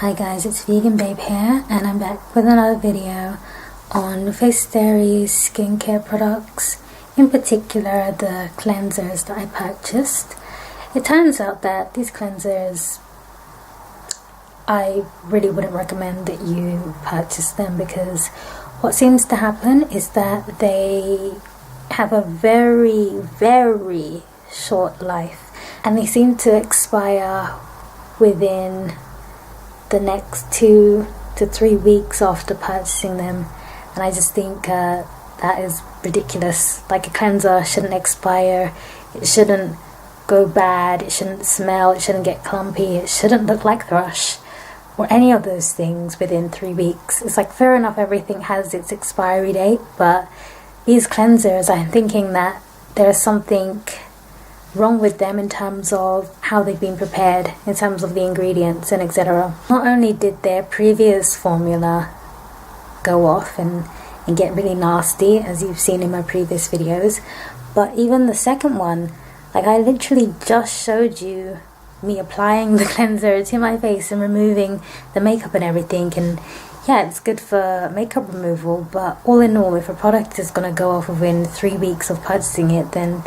Hi guys, it's Vegan Babe here, and I'm back with another video on Face Theory skincare products, in particular the cleansers that I purchased. It turns out that these cleansers, I really wouldn't recommend that you purchase them, because what seems to happen is that they have a very short life, and they seem to expire within the next 2 to 3 weeks after purchasing them. And I just think that is ridiculous. Like, a cleanser shouldn't expire, it shouldn't go bad, it shouldn't smell, it shouldn't get clumpy, it shouldn't look like thrush or any of those things within 3 weeks. It's like, fair enough, everything has its expiry date, but these cleansers, I'm thinking that there's something wrong with them in terms of how they've been prepared, in terms of the ingredients and etc. Not only did their previous formula go off and get really nasty, as you've seen in my previous videos, but even the second one, like, I literally just showed you me applying the cleanser to my face and removing the makeup and everything, and yeah, it's good for makeup removal, but all in all, if a product is going to go off within 3 weeks of purchasing it, then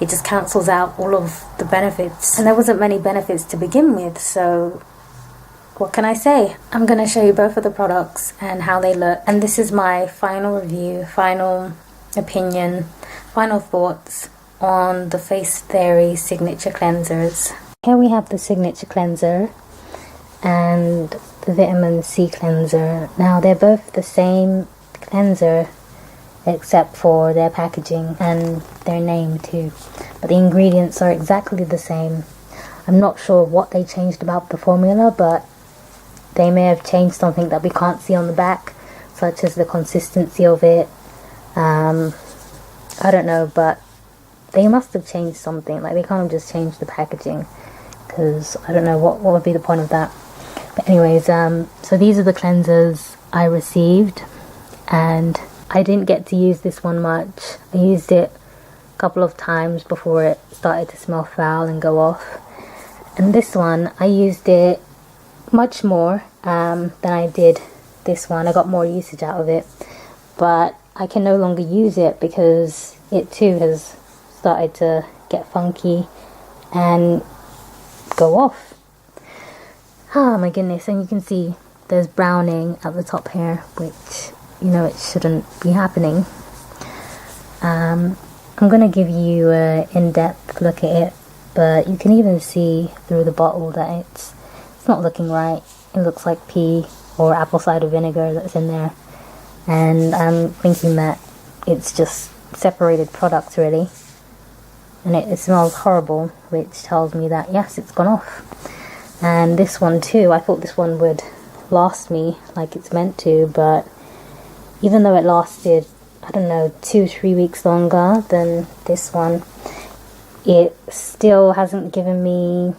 it just cancels out all of the benefits. And there wasn't many benefits to begin with, so what can I say? I'm going to show you both of the products and how they look. And this is my final review, final opinion, final thoughts on the Face Theory signature cleansers. Here we have the signature cleanser and the vitamin C cleanser. Now, they're both the same cleanser, except for their packaging and their name too, but the ingredients are exactly the same. I'm not sure what they changed about the formula, but they may have changed something that we can't see on the back, such as the consistency of it. I don't know, but they must have changed something. Like, they can't have just changed the packaging, because I don't know what would be the point of that. But anyways, so these are the cleansers I received, and I didn't get to use this one much. I used it a couple of times before it started to smell foul and go off. And this one, I used it much more than I did this one. I got more usage out of it. But I can no longer use it because it too has started to get funky and go off. Oh my goodness, and you can see there's browning at the top here, which, you know, it shouldn't be happening. I'm going to give you an in-depth look at it, but you can even see through the bottle that it's not looking right. It looks like pea or apple cider vinegar that's in there, and I'm thinking that it's just separated products really, and it smells horrible, which tells me that yes, it's gone off. And this one too, I thought this one would last me like it's meant to, but even though it lasted, I don't know, 2-3 weeks longer than this one, it still hasn't given me,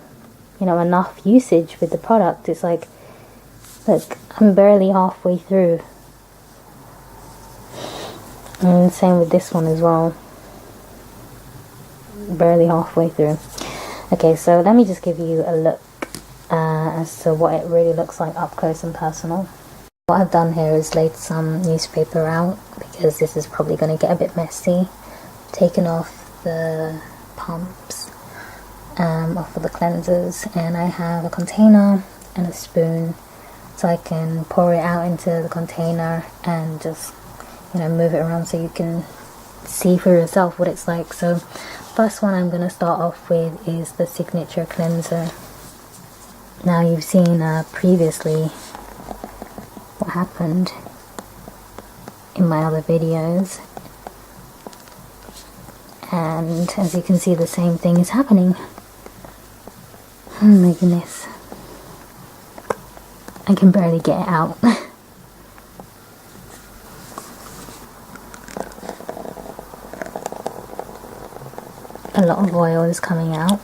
you know, enough usage with the product. It's like, look, I'm barely halfway through. And same with this one as well. Barely halfway through. Okay, so let me just give you a look as to what it really looks like up close and personal. What I've done here is laid some newspaper out, because this is probably going to get a bit messy. Taken off the pumps off of the cleansers, and I have a container and a spoon, so I can pour it out into the container and just, you know, move it around so you can see for yourself what it's like. So first one I'm going to start off with is the signature cleanser. Now, you've seen previously what happened in my other videos, and as you can see, the same thing is happening. Oh my goodness, I can barely get it out. A lot of oil is coming out.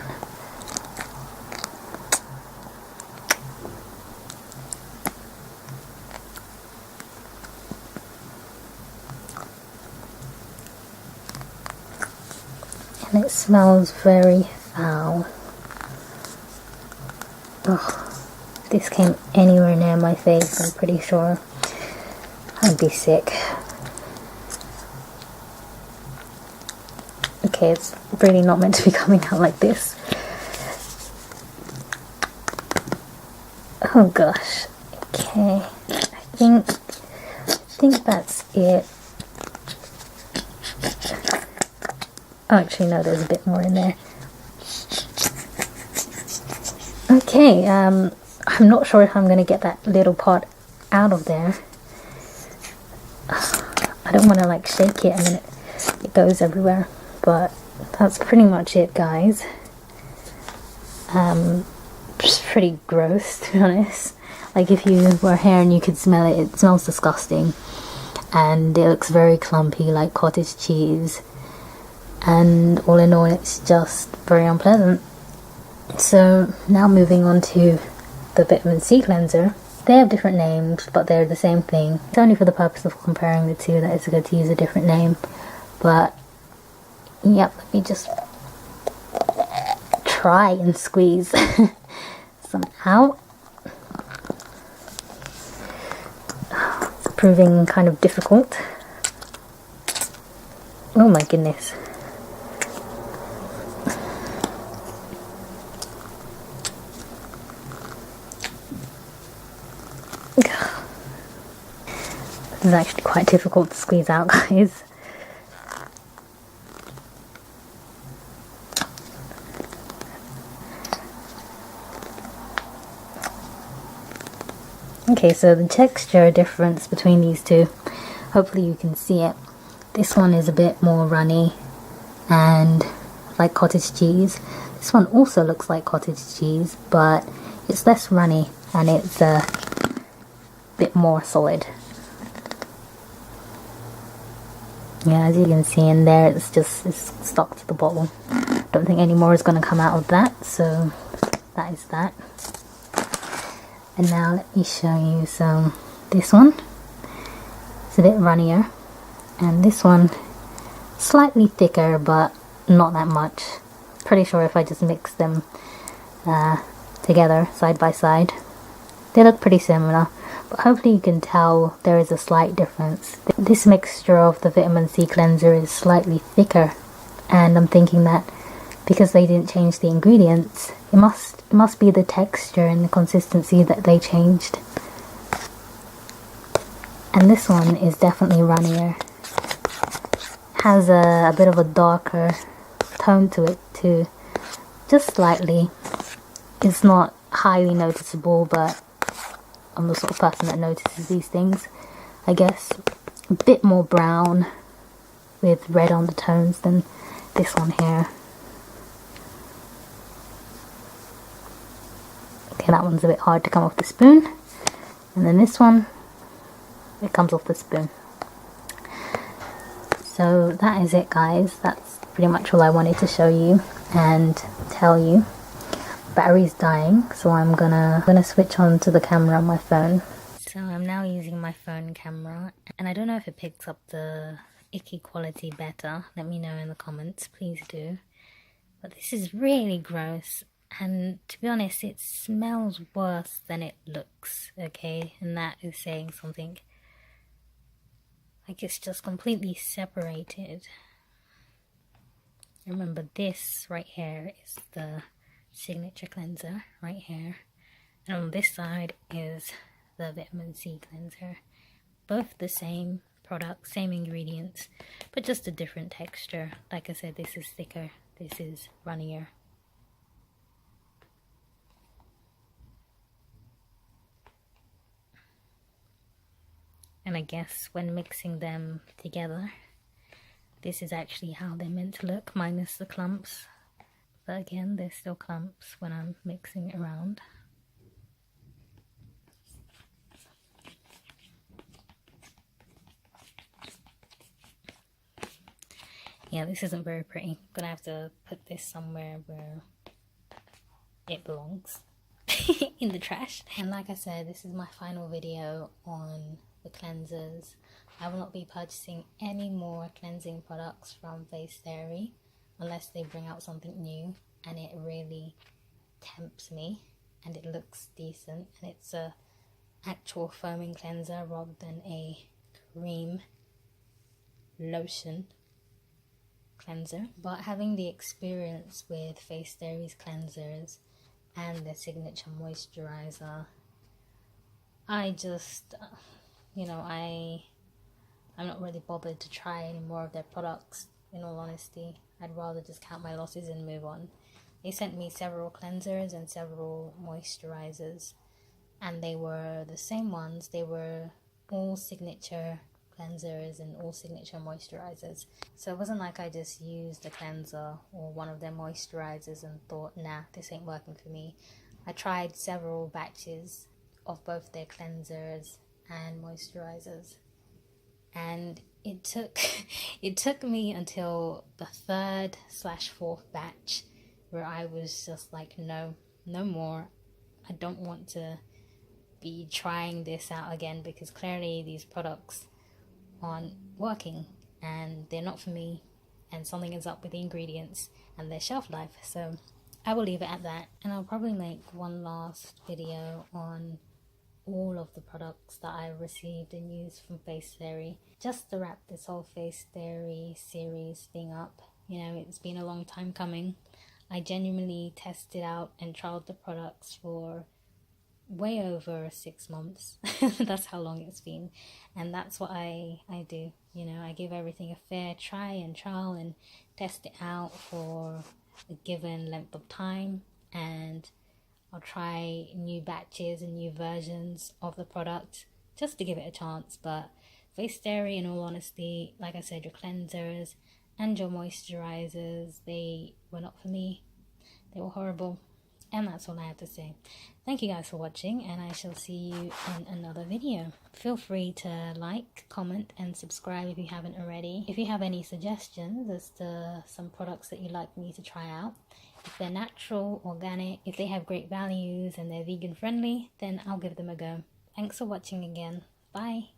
And it smells very foul. Ugh. If this came anywhere near my face, I'm pretty sure I'd be sick. Okay, it's really not meant to be coming out like this. Oh gosh. Okay, I think that's it. Oh, actually no, there's a bit more in there. Okay, I'm not sure if I'm going to get that little part out of there. I don't want to like shake it and then it goes everywhere. But that's pretty much it, guys. It's pretty gross, to be honest. Like if you were here and you could smell it, it smells disgusting. And it looks very clumpy, like cottage cheese. And all in all, it's just very unpleasant. So now moving on to the vitamin C cleanser. They have different names, but they're the same thing. It's only for the purpose of comparing the two that it's good to use a different name. But yep, let me just try and squeeze some out. It's proving kind of difficult. Oh my goodness. This is actually quite difficult to squeeze out, guys. Okay, so the texture difference between these two, hopefully you can see it. This one is a bit more runny and like cottage cheese. This one also looks like cottage cheese, but it's less runny and it's a bit more solid. Yeah, as you can see in there, it's stuck to the bottle. Don't think any more is going to come out of that, so that is that. And now let me show you some. This one, it's a bit runnier, and this one slightly thicker, but not that much. Pretty sure if I just mix them together side by side, they look pretty similar. But hopefully you can tell there is a slight difference. This mixture of the vitamin C cleanser is slightly thicker, and I'm thinking that because they didn't change the ingredients, it must be the texture and the consistency that they changed. And this one is definitely runnier. Has a bit of a darker tone to it too, just slightly. It's not highly noticeable, but I'm the sort of person that notices these things, I guess. A bit more brown with red undertones than this one here. Okay, that one's a bit hard to come off the spoon. And then this one, it comes off the spoon. So that is it, guys. That's pretty much all I wanted to show you and tell you. Battery's dying, so I'm gonna switch on to the camera on my phone. So I'm now using my phone camera, and I don't know if it picks up the icky quality better. Let me know in the comments, please do. But this is really gross, and to be honest, it smells worse than it looks, okay? And that is saying something. Like, it's just completely separated. Remember, this right here is the signature cleanser right here, and on this side is the vitamin C cleanser. Both the same product, same ingredients, but just a different texture. Like I said, this is thicker, this is runnier. And I guess when mixing them together, this is actually how they're meant to look, minus the clumps. But again, there's still clumps when I'm mixing it around. Yeah, this isn't very pretty. I'm gonna have to put this somewhere where it belongs. In the trash. And like I said, this is my final video on the cleansers. I will not be purchasing any more cleansing products from Face Theory unless they bring out something new and it really tempts me and it looks decent, and it's a actual foaming cleanser rather than a cream lotion cleanser. But having the experience with Face Theory's cleansers and their signature moisturizer, I just, I'm not really bothered to try any more of their products, in all honesty. I'd rather just count my losses and move on. They sent me several cleansers and several moisturizers, and they were the same ones. They were all signature cleansers and all signature moisturizers. So it wasn't like I just used the cleanser or one of their moisturizers and thought, nah, this ain't working for me. I tried several batches of both their cleansers and moisturizers, and it took me until the 3rd/4th batch where I was just like, no more. I don't want to be trying this out again, because clearly these products aren't working and they're not for me, and something is up with the ingredients and their shelf life. So I will leave it at that, and I'll probably make one last video on all of the products that I received and used from Face Theory, just to wrap this whole Face Theory series thing up. It's been a long time coming. I genuinely tested out and trialed the products for way over 6 months. That's how long it's been, and that's what I do. I give everything a fair try and trial and test it out for a given length of time, and I'll try new batches and new versions of the product just to give it a chance. But Face Theory, in all honesty, like I said, your cleansers and your moisturizers, they were not for me. They were horrible. And that's all I have to say. Thank you guys for watching, and I shall see you in another video. Feel free to like, comment, and subscribe if you haven't already. If you have any suggestions as to some products that you'd like me to try out, if they're natural, organic, if they have great values and they're vegan friendly, then I'll give them a go. Thanks for watching again. Bye.